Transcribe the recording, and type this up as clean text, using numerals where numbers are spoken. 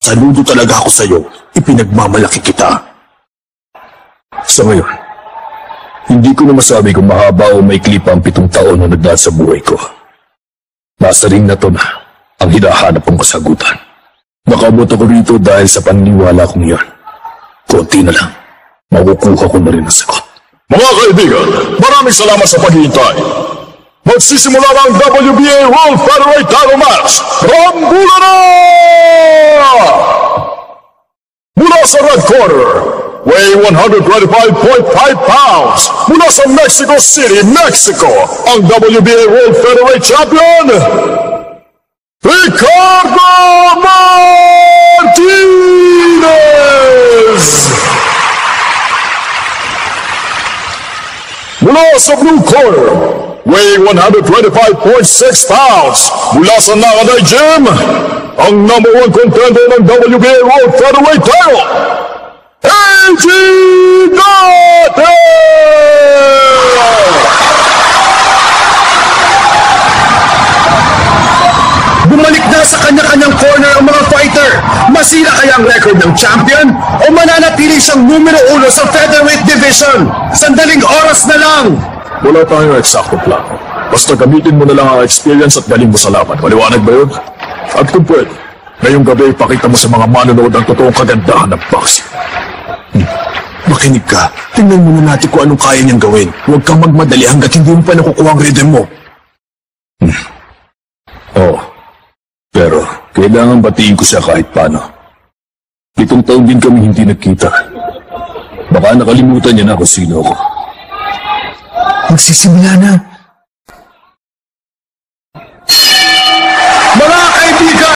Saludo talaga ako sa'yo. Ipinagmamalaki kita. Sa ngayon, hindi ko na masabi kung mahaba o maikli pa ang 7 taon na nagdaan sa buhay ko. Nasa ring na to na ang hinahanap kong kasagutan. Nakabot ako rito dahil sa paniniwala kong yan. Konti na lang, makukuha ko na rin ang sagot. Mga kaibigan, maraming salamat sa paghihintay. Magsisimula na ang WBA World Featherweight Title Match. Rambulan na! Mula sa red corner, weigh 125.5 pounds. Mula sa Mexico City, Mexico, ang WBA World Featherweight Champion, Ricardo Martinez! Mula sa blue corner, weigh 125.6 pounds. Mula sa Nakaday Gym, ang #1 contender ng WBA World Featherweight title, AJ Dante! Bumalik na sa kanya-kanyang corner ang mga fighter. Masira kaya ang record ng champion o mananatili siyang numero 1 sa featherweight division? Sandaling oras na lang. Wala tayong eksakto plano. Basta gamitin mo na lang ang experience at galing mo sa laban. Maliwanag ba yun? At kung pwede, ngayong gabi ipakita mo sa mga manonood ang totoong kagandahan ng boxing. Makinig ka. Tingnan muna natin kung anong kaya niyang gawin. Huwag kang magmadali hanggat hindi mo pa nakukuha ang rhythm mo. Oo. Pero kailangan batiin ko siya kahit paano. 7 taon din kami hindi nagkita. Baka nakalimutan niya na kung sino ako. Magsisimula na.